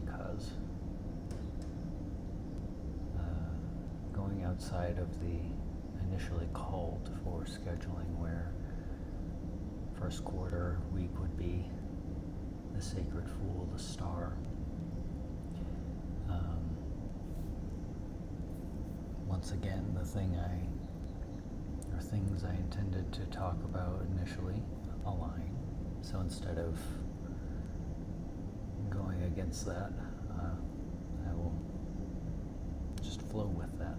because going outside of the initially called for scheduling, where first quarter week would be the Sacred Fool, the Star. Once again, things I intended to talk about initially align. So instead of going against that, I will just flow with that.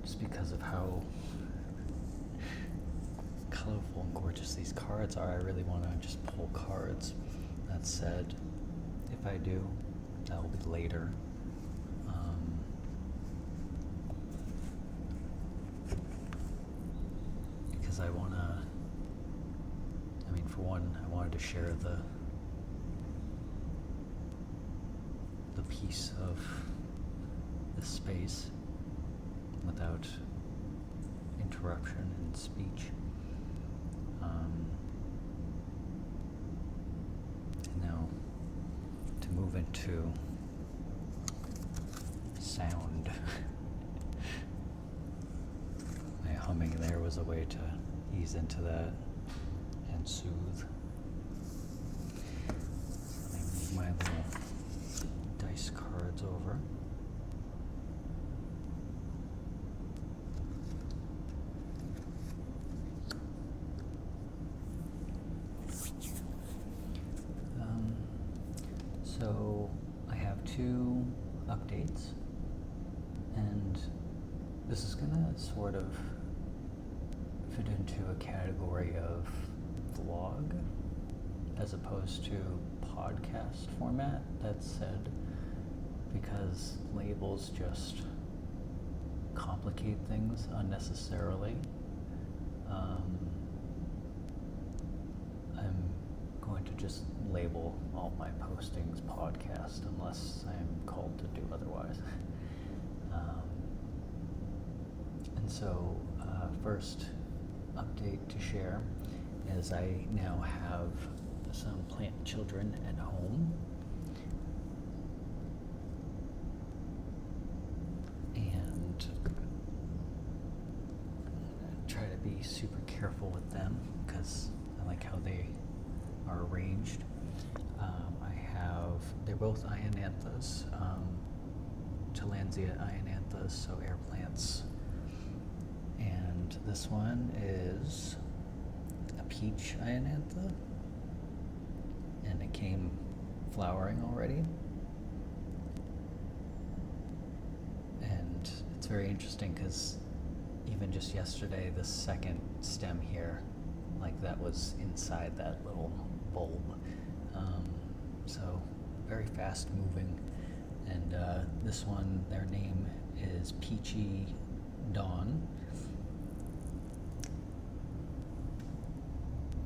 Just because of how colorful and gorgeous these cards are, I really want to just pull cards. That said, if I do, that will be later. Because I want to, for one, I wanted to share the piece of this space without interruption in speech. And now to move into sound. My humming there was a way to ease into that and soothe. Let me move my little dice cards over. So I have two updates, and this is gonna sort of fit into a category of vlog as opposed to podcast format. That said, because labels just complicate things unnecessarily, I'm going to just label all my postings podcast unless I'm called to do otherwise. And so, first update to share is I now have some plant children at home. And I try to be super careful with them because I like how they are arranged. They're both Ionanthus, Tillandsia Ionanthus, so air plants. And this one is a peach Ionantha, and it came flowering already. And it's very interesting because even just yesterday, the second stem here, like that was inside that little bulb. So very fast moving. And this one, their name is Peachy Dawn.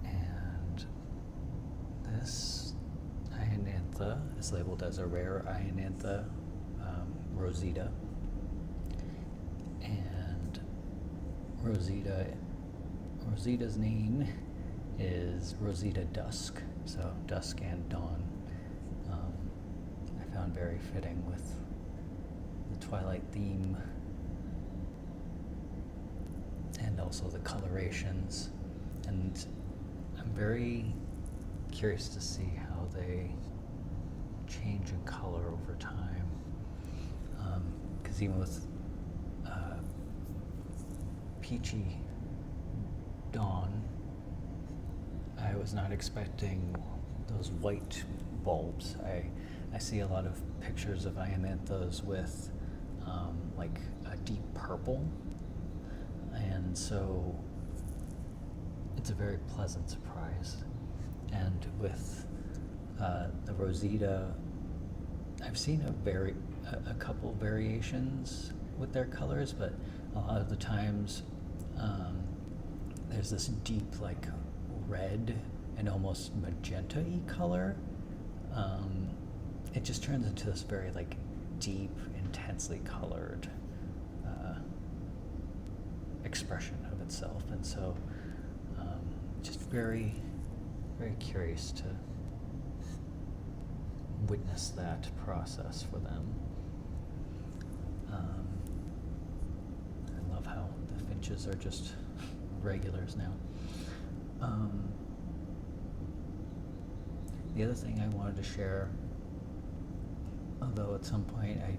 And this Ionantha is labeled as a rare Ionantha Rosita. And Rosita's name is Rosita Dusk, so dusk and dawn. I found very fitting with the Twilight theme and also the colorations. And I'm very curious to see how they change in color over time. Because even with Peachy Dawn, I was not expecting those white bulbs. I see a lot of pictures of Ionanthas with like a deep purple, and so it's a very pleasant surprise. And with the Rosita, I've seen a couple variations with their colors, but a lot of the times there's this deep like red and almost magenta-y color. It just turns into this very like deep, intensely colored expression of itself. And so just very, very curious to witness that process for them. I love how the finches are just regulars now. The other thing I wanted to share, although at some point I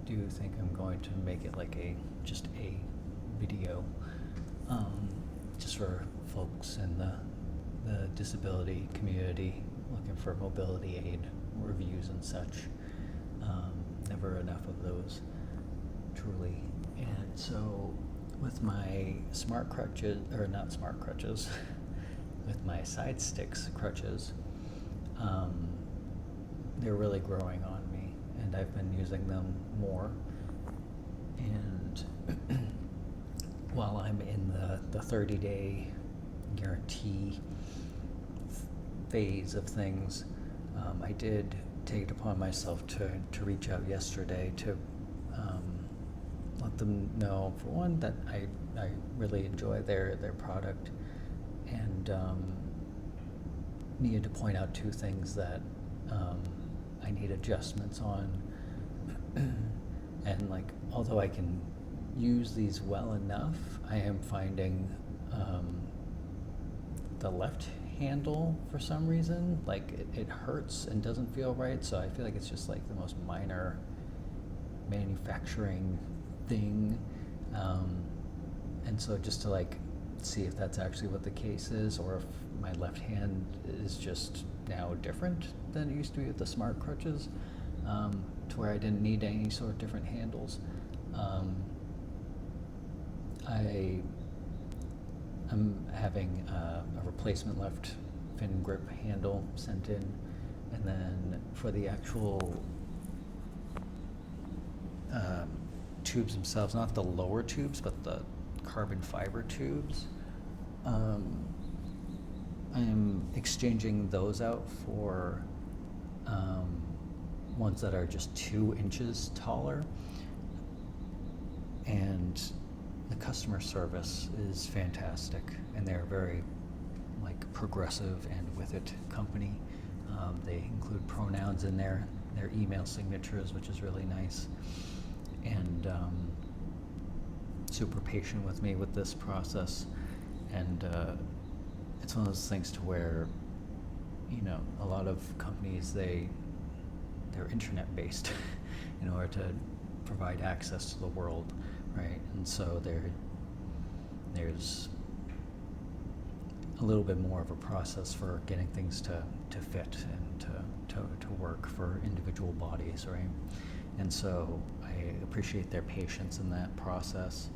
do think I'm going to make it like just a video, just for folks in the disability community looking for mobility aid reviews and such. Never enough of those, truly. And so with my smart crutches, or not smart crutches, with my SideStix crutches, they're really growing on me, and I've been using them more. And while I'm in the 30-day guarantee phase of things, I did take it upon myself to reach out yesterday to let them know, for one, that I really enjoy their product, and needed to point out two things that I need adjustments on. And like, although I can use these well enough, I am finding the left handle, for some reason, like it hurts and doesn't feel right. So I feel like it's just like the most minor manufacturing thing. And so just to like see if that's actually what the case is, or if my left hand is just now different than it used to be with the smart crutches, to where I didn't need any sort of different handles. I'm having a replacement left fin grip handle sent in, and then for the actual tubes themselves, not the lower tubes, but the carbon fiber tubes, I am exchanging those out for ones that are just 2 inches taller. And the customer service is fantastic, and they're very like progressive and with it company. They include pronouns in their email signatures, which is really nice, and super patient with me with this process. And it's one of those things to where, you know, a lot of companies, they're internet based in order to provide access to the world, right? And so there's a little bit more of a process for getting things to fit and to work for individual bodies, right? And so I appreciate their patience in that process,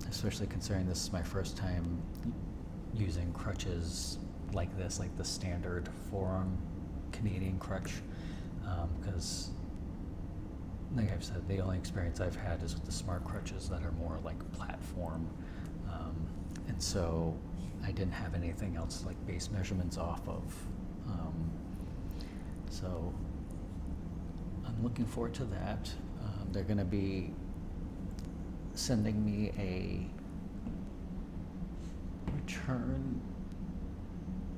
especially considering this is my first time using crutches like this, like the standard forearm Canadian crutch, because like I've said, the only experience I've had is with the smart crutches that are more like platform, and so I didn't have anything else like base measurements off of. So I'm looking forward to that. They're going to be sending me a return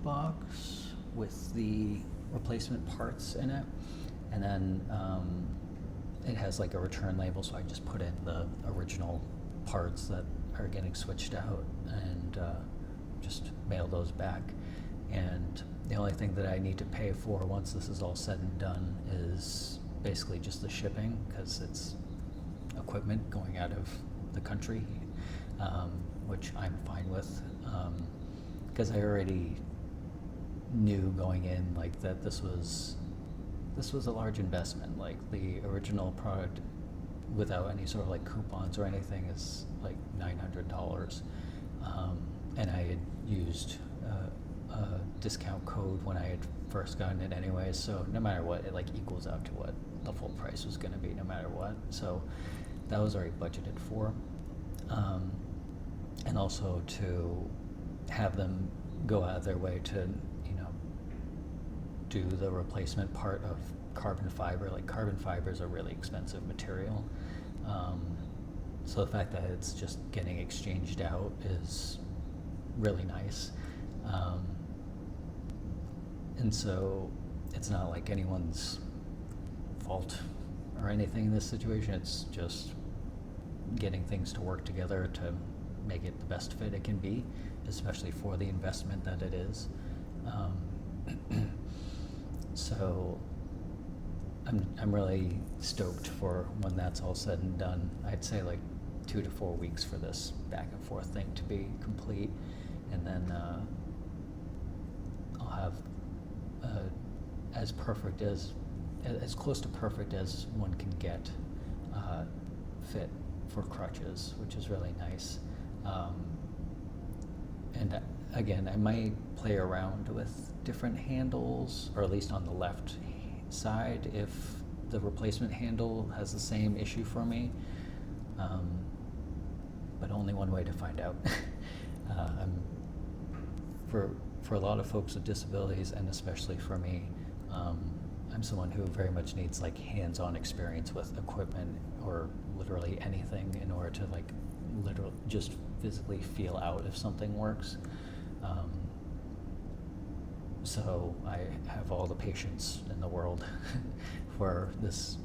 box with the replacement parts in it, and then it has like a return label, so I just put in the original parts that are getting switched out and just mail those back. And the only thing that I need to pay for once this is all said and done is basically just the shipping, because it's equipment going out of the country, which I'm fine with, because I already knew going in like that this was a large investment. Like the original product, without any sort of like coupons or anything, is like $900, and I had used a discount code when I had first gotten it anyways, so no matter what, it like equals out to what the full price was going to be no matter what. So that was already budgeted for, and also to have them go out of their way to, you know, do the replacement part of carbon fiber. Like carbon fiber is a really expensive material, So the fact that it's just getting exchanged out is really nice. And so it's not like anyone's fault or anything in this situation. It's just getting things to work together to make it the best fit it can be, especially for the investment that it is. So I'm really stoked for when that's all said and done. I'd say like 2 to 4 weeks for this back and forth thing to be complete, and then I'll have as close to perfect as one can get fit for crutches, which is really nice. And again, I might play around with different handles, or at least on the left side, if the replacement handle has the same issue for me. But only one way to find out. For a lot of folks with disabilities, and especially for me, I'm someone who very much needs like hands-on experience with equipment or literally anything in order to like literally just physically feel out if something works. So I have all the patience in the world for this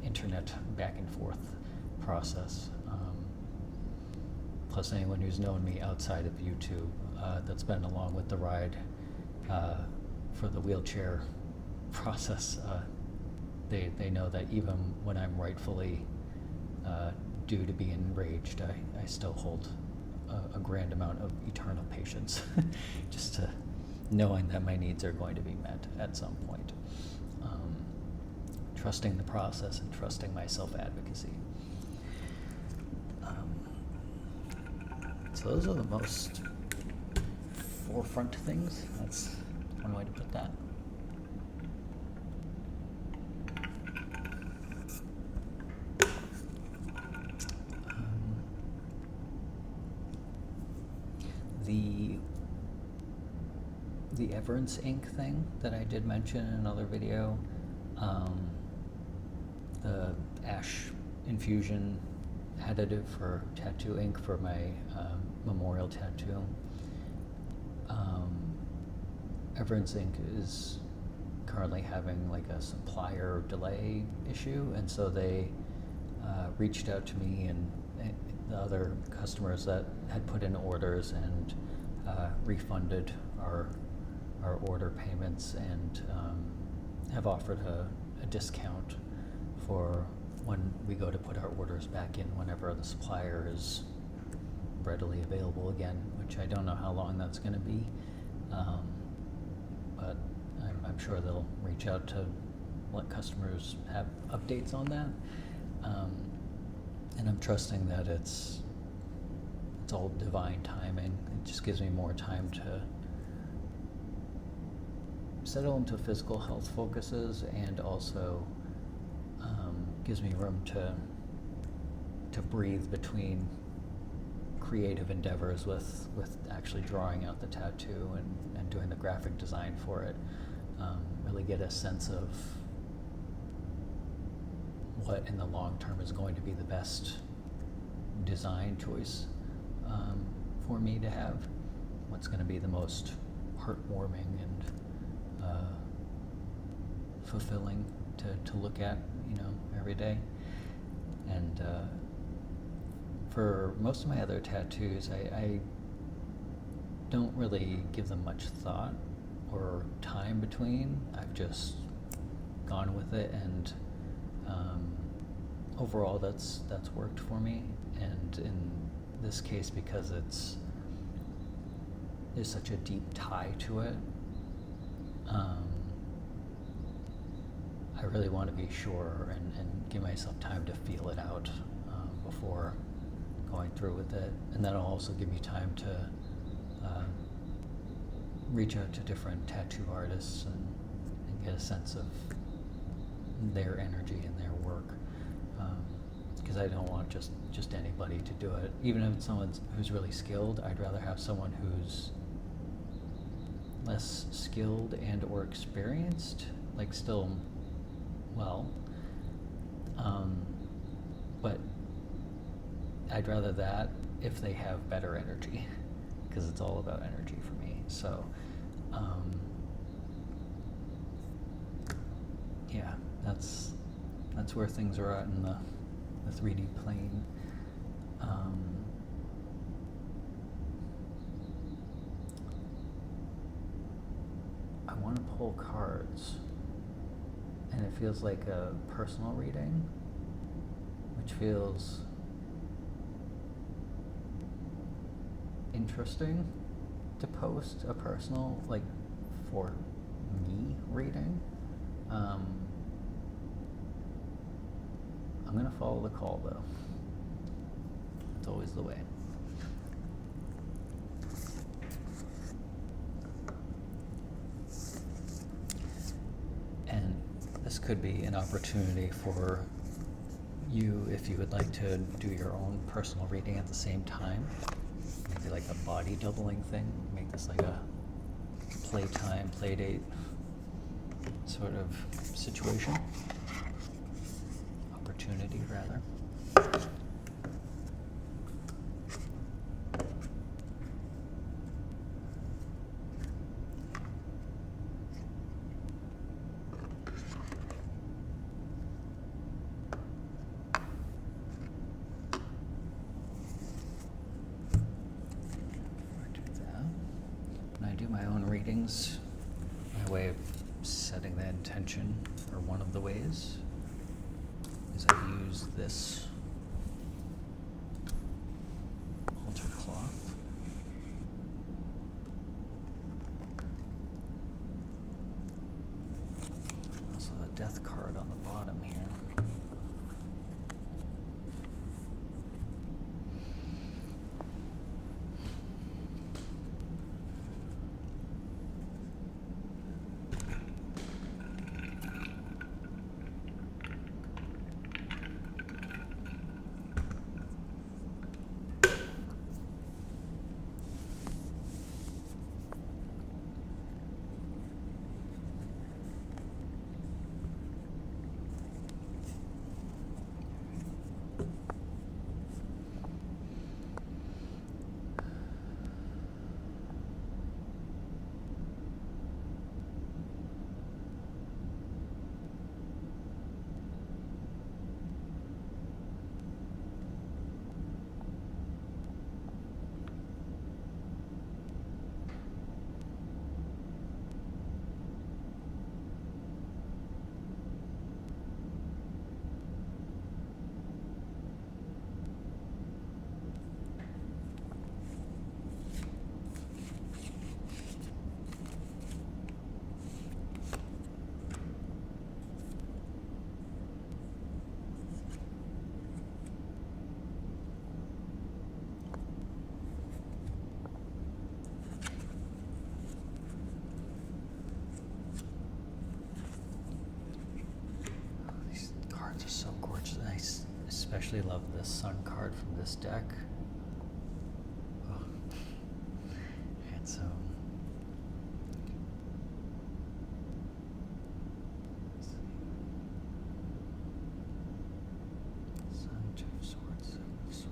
internet back and forth process. Plus, anyone who's known me outside of YouTube that's been along with the ride for the wheelchair process, they know that even when I'm rightfully due to be enraged, I still hold a grand amount of eternal patience, just to knowing that my needs are going to be met at some point. Trusting the process and trusting my self-advocacy. So those are the most forefront things. That's one way to put that. The Everence ink thing that I did mention in another video, the ash infusion additive for tattoo ink for my memorial tattoo. Everence ink is currently having like a supplier delay issue, and so they reached out to me and the other customers that had put in orders and refunded our order payments, and have offered a discount for when we go to put our orders back in whenever the supplier is readily available again, which I don't know how long that's going to be, but I'm sure they'll reach out to let customers have updates on that, and I'm trusting that it's all divine timing. It just gives me more time to settle into physical health focuses, and also gives me room to breathe between creative endeavors with actually drawing out the tattoo and doing the graphic design for it. Really get a sense of what in the long term is going to be the best design choice for me to have, what's going to be the most heartwarming and fulfilling to look at, every day. And for most of my other tattoos, I don't really give them much thought or time between. I've just gone with it, and overall that's worked for me. And in this case, because there's such a deep tie to it, I really want to be sure and give myself time to feel it out before going through with it. And that'll also give me time to reach out to different tattoo artists and get a sense of their energy and their work. Because I don't want just anybody to do it. Even if it's someone who's really skilled, I'd rather have someone who's less skilled and or experienced, like still well, but I'd rather that if they have better energy, because it's all about energy for me. So, yeah, that's where things are at in the 3D plane. I want to pull cards, and it feels like a personal reading, which feels interesting to post a personal, like, for me reading. I'm gonna follow the call though. It's always the way. And this could be an opportunity for you, if you would like to do your own personal reading at the same time. Maybe like a body doubling thing. Make this like a playtime, playdate sort of situation. Opportunity, rather. When I do my own readings, my way of setting the intention, or one of the ways, is I use this altar cloth. Also the death card on the bottom here. So gorgeous. I especially love this sun card from this deck. Oh. It's sun, Two of Swords, Seven of Swords.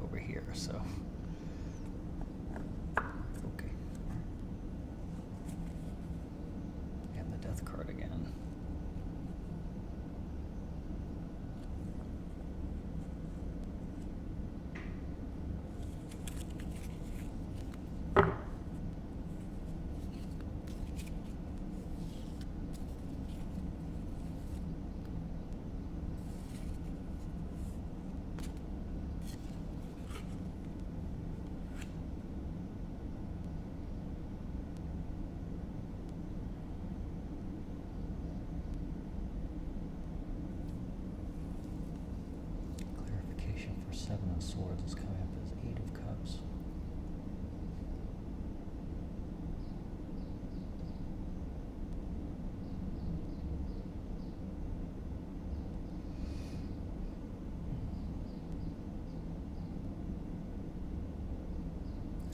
over here, so. Okay. And the death card again. Seven of Swords is coming up as Eight of Cups.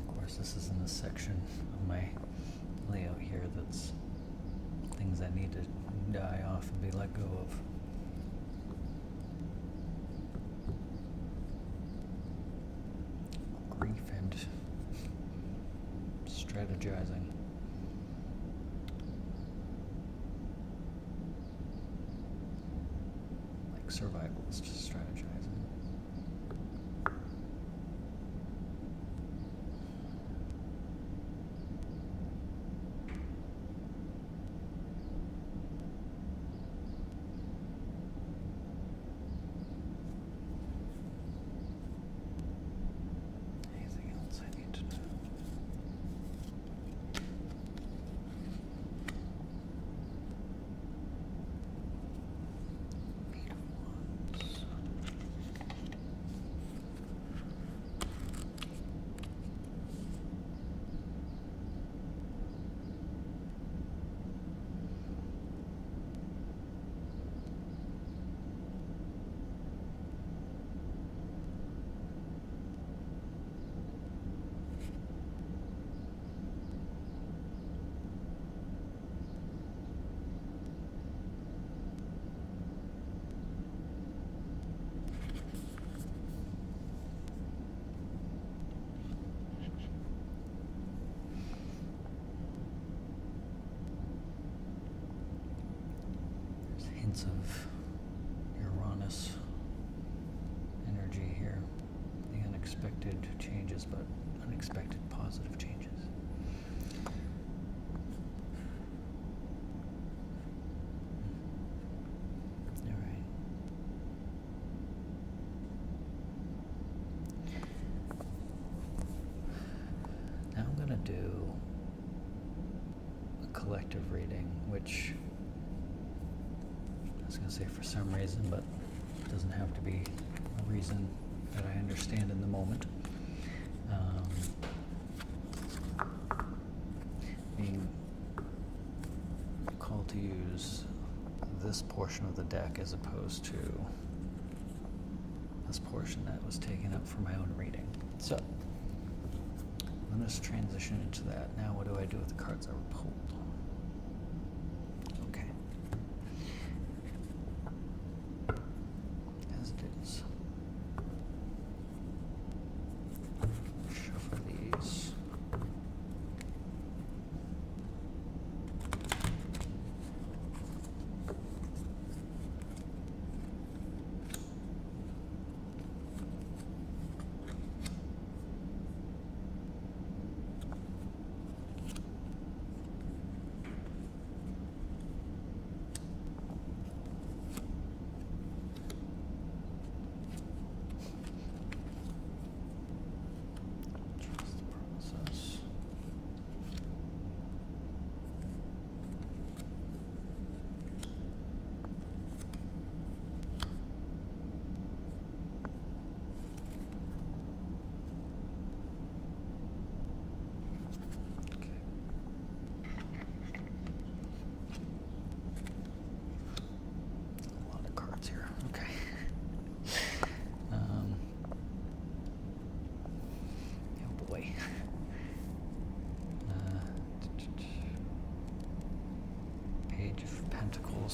Of course, this is in a section of my layout here that's things that need to die off and be let go of. Grief and strategizing. Like survival is just strategizing. Hints of Uranus energy here. The unexpected changes, but unexpected positive changes. All right. Now I'm going to do a collective reading, which I was going to say for some reason, but it doesn't have to be a reason that I understand in the moment. Being called to use this portion of the deck as opposed to this portion that was taken up for my own reading. So, let us transition into that. Now what do I do with the cards that were pulled?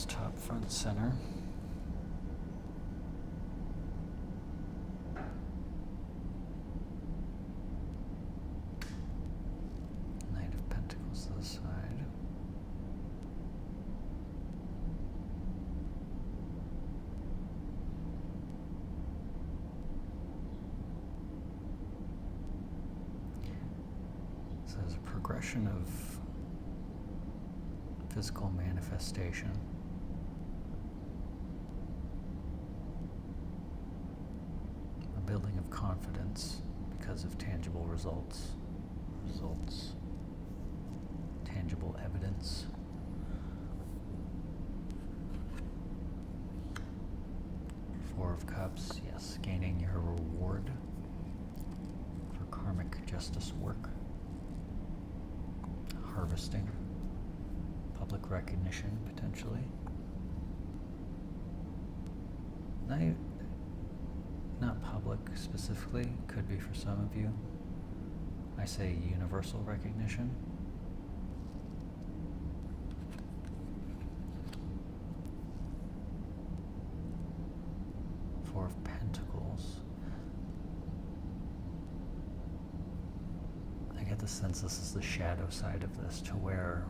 Top, front, center. this side. So there's a progression of physical manifestation. A building of confidence because of tangible results. Tangible evidence. Four of Cups, yes, gaining your reward for karmic justice work. Harvesting. Public recognition, potentially. Not public specifically, could be for some of you. I say universal recognition. Four of Pentacles. I get the sense this is the shadow side of this, to where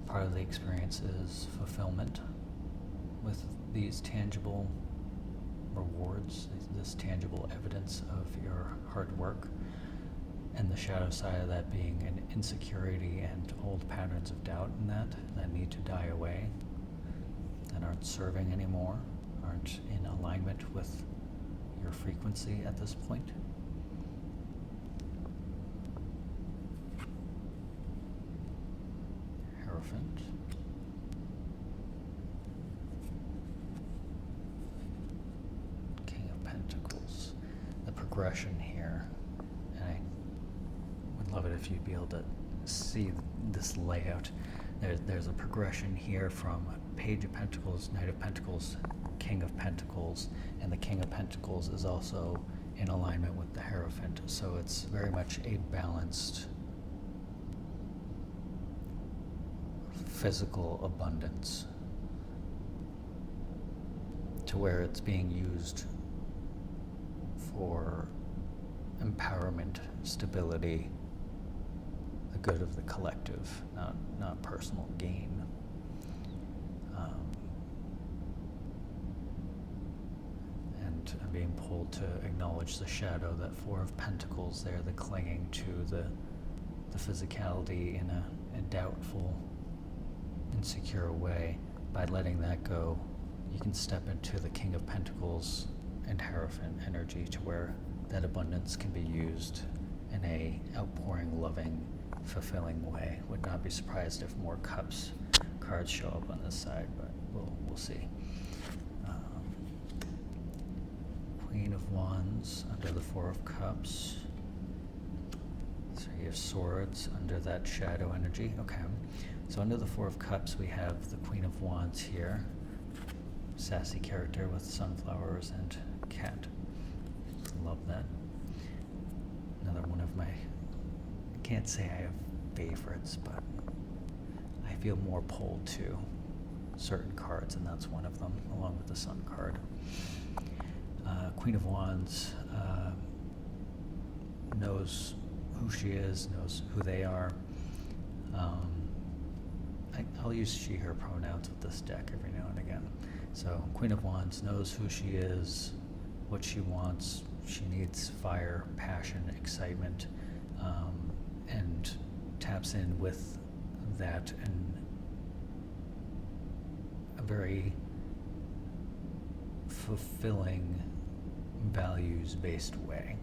part of the experience is fulfillment with these tangible rewards, this tangible evidence of your hard work, and the shadow side of that being an insecurity and old patterns of doubt in that need to die away, that aren't serving anymore, aren't in alignment with your frequency at this point. Hierophant. Progression here, and I would love it if you'd be able to see this layout. There's a progression here from Page of Pentacles, Knight of Pentacles, King of Pentacles, and the King of Pentacles is also in alignment with the Hierophant, so it's very much a balanced physical abundance, to where it's being used for empowerment, stability, the good of the collective, not personal gain. And I'm being pulled to acknowledge the shadow, that Four of Pentacles there, the clinging to the physicality in a doubtful, insecure way. By letting that go, you can step into the King of Pentacles and Hierophant energy, to where that abundance can be used in a outpouring, loving, fulfilling way. Would not be surprised if more Cups cards show up on this side, but we'll see. Queen of Wands under the Four of Cups. Three of Swords under that shadow energy. Okay, so under the Four of Cups we have the Queen of Wands here. Sassy character with sunflowers and cat. Love that. Another one of my, I can't say I have favorites, but I feel more pulled to certain cards, and that's one of them, along with the Sun card. Queen of Wands knows who she is, knows who they are. I'll use she, her pronouns with this deck every now and again. So Queen of Wands knows who she is, what she wants. She needs fire, passion, excitement, and taps in with that in a very fulfilling, values-based way.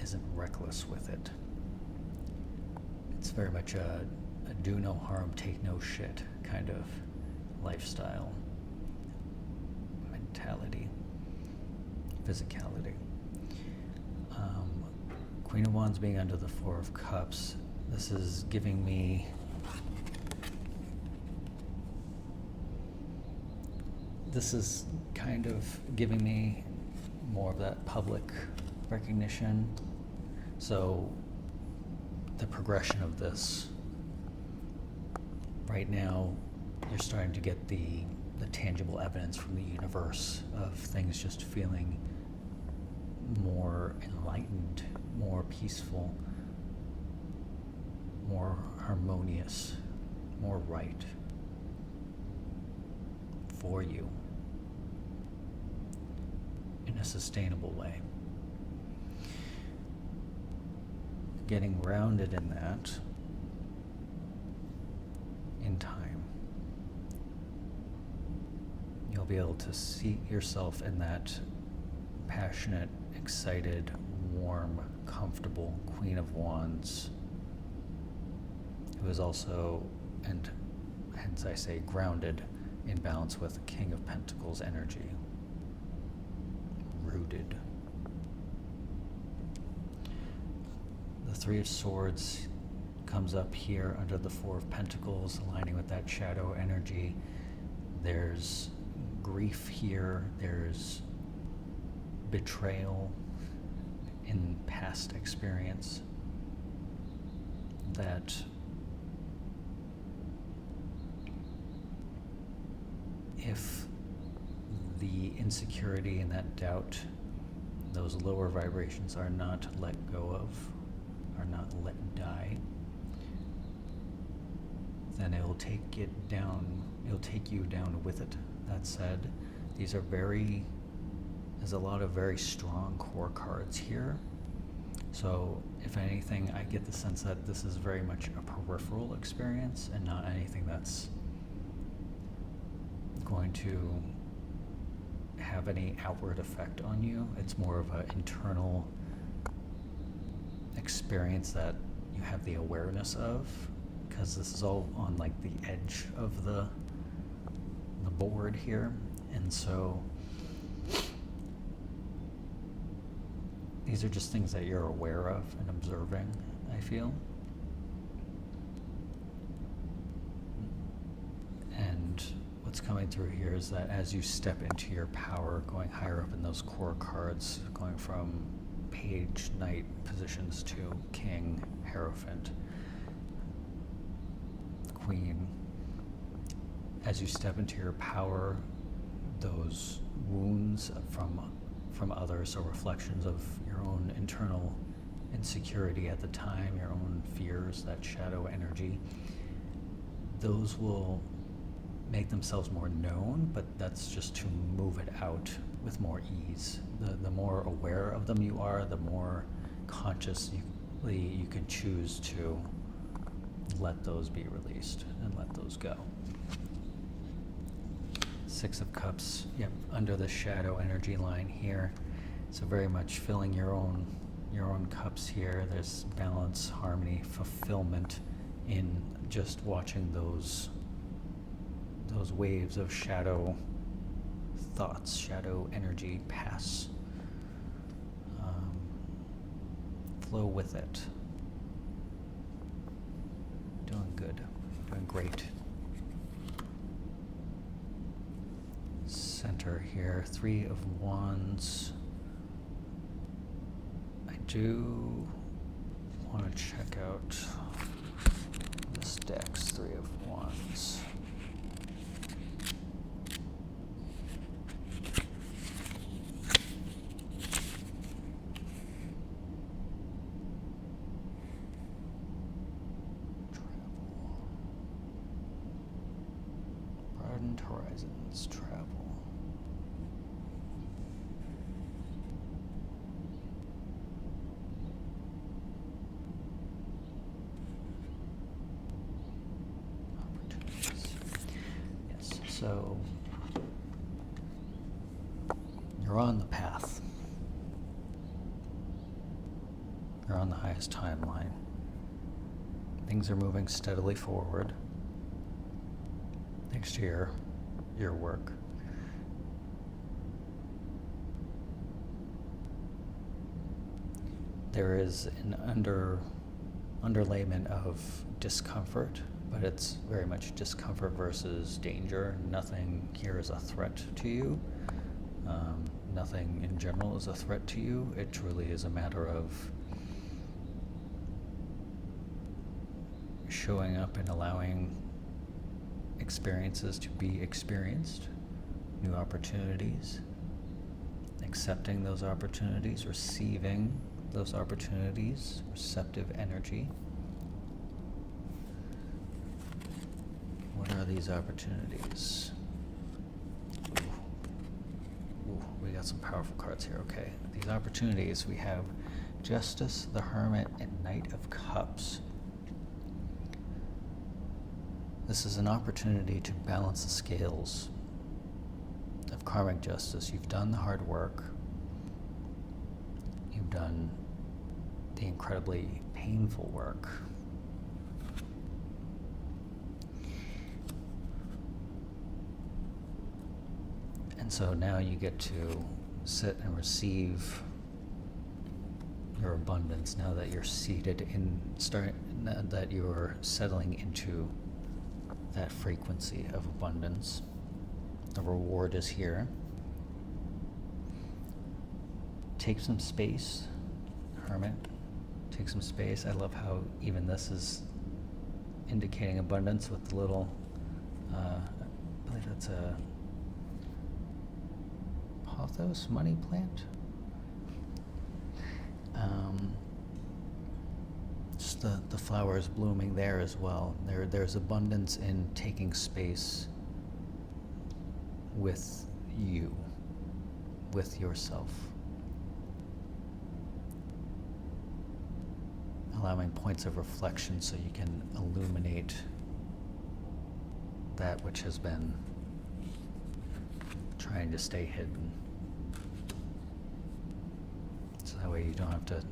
Isn't reckless with it. It's very much a do no harm, take no shit kind of lifestyle, mentality, physicality. Queen of Wands being under the Four of Cups, this is giving me kind of giving me more of that public recognition. So the progression of this, right now you're starting to get the tangible evidence from the universe of things just feeling more enlightened, more peaceful, more harmonious, more right for you in a sustainable way. Getting grounded in that in time, you'll be able to see yourself in that passionate, excited, warm, comfortable Queen of Wands, who is also, and hence I say grounded, in balance with King of Pentacles energy, rooted. The Three of Swords comes up here under the Four of Pentacles, aligning with that shadow energy. There's grief here, there's betrayal in past experience that if the insecurity and that doubt, those lower vibrations, are not let go of, are not let die, then it'll take you down with it. That said, there's a lot of very strong core cards here. So if anything, I get the sense that this is very much a peripheral experience and not anything that's going to have any outward effect on you. It's more of an internal experience that you have the awareness of, because this is all on like the edge of the board here. And so these are just things that you're aware of and observing, I feel. And what's coming through here is that as you step into your power, going higher up in those core cards, going from Page, Knight positions to King, Hierophant, Queen, as you step into your power, those wounds from others, or reflections of your own internal insecurity at the time, your own fears, that shadow energy, those will make themselves more known, but that's just to move it out with more ease. The more aware of them you are, the more consciously you can choose to let those be released and let those go. Six of Cups, yep, under the shadow energy line here. So very much filling your own cups here. There's balance, harmony, fulfillment in just watching those waves of shadow thoughts, shadow energy pass. Flow with it. Doing good, doing great. Center here, Three of Wands. I do want to check out this deck's Three of Wands. Horizons, travel. Opportunities. Yes, so you're on the path. You're on the highest timeline. Things are moving steadily forward. Thanks to your work. There is an underlayment of discomfort, but it's very much discomfort versus danger. Nothing here is a threat to you. Nothing in general is a threat to you. It truly is a matter of showing up and allowing experiences to be experienced, new opportunities, accepting those opportunities, receiving those opportunities, receptive energy. What are these opportunities? Ooh, we got some powerful cards here, okay. These opportunities, we have Justice, the Hermit, and Knight of Cups. This is an opportunity to balance the scales of karmic justice. You've done the hard work. You've done the incredibly painful work. And so now you get to sit and receive your abundance now that you're seated in, that you're settling into that frequency of abundance. The reward is here. Take some space, Hermit. Take some space. I love how even this is indicating abundance with the little, I believe that's a pothos money plant. Just the flowers blooming there as well. There's abundance in taking space with you, with yourself. Allowing points of reflection so you can illuminate that which has been trying to stay hidden. So that way you don't have to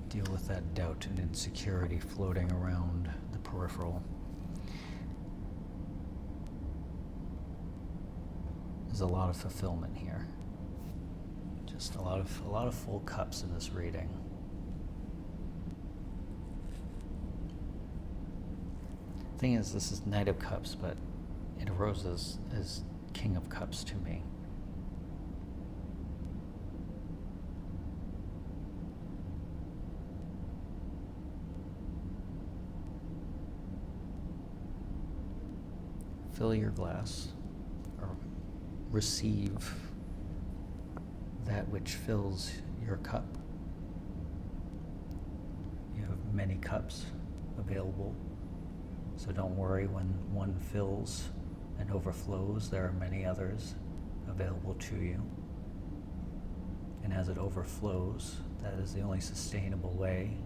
deal with that doubt and insecurity floating around the peripheral. There's a lot of fulfillment here. Just a lot of full cups in this reading. Thing is, this is Knight of Cups, but it arose as King of Cups to me. Fill your glass, or receive that which fills your cup. You have many cups available, so don't worry when one fills and overflows. There are many others available to you. And as it overflows, that is the only sustainable way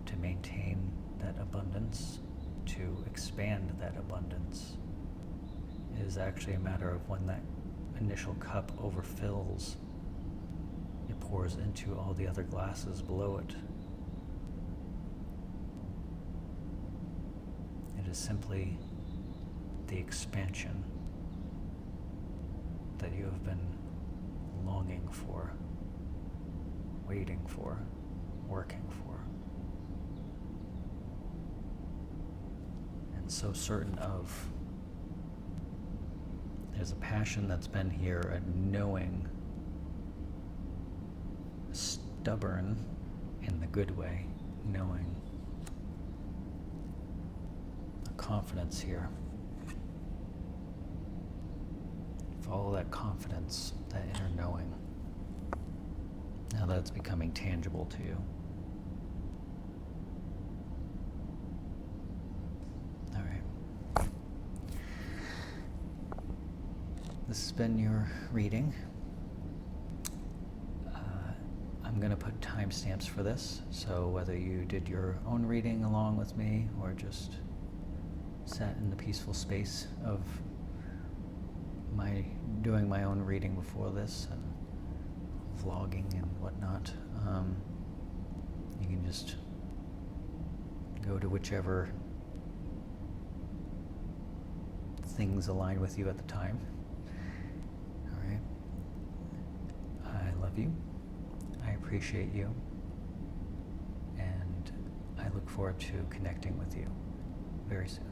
to maintain that abundance, to expand that abundance. It is actually a matter of when that initial cup overfills, it pours into all the other glasses below it. It is simply the expansion that you have been longing for, waiting for, working for. And so certain of. There's a passion that's been here, a knowing, stubborn in the good way, knowing, a confidence here. Follow that confidence, that inner knowing. Now that it's becoming tangible to you. All right. This has been your reading. I'm going to put timestamps for this, so whether you did your own reading along with me or just sat in the peaceful space of doing my own reading before this and vlogging and whatnot, you can just go to whichever things align with you at the time. All right. I love you. I appreciate you. And I look forward to connecting with you very soon.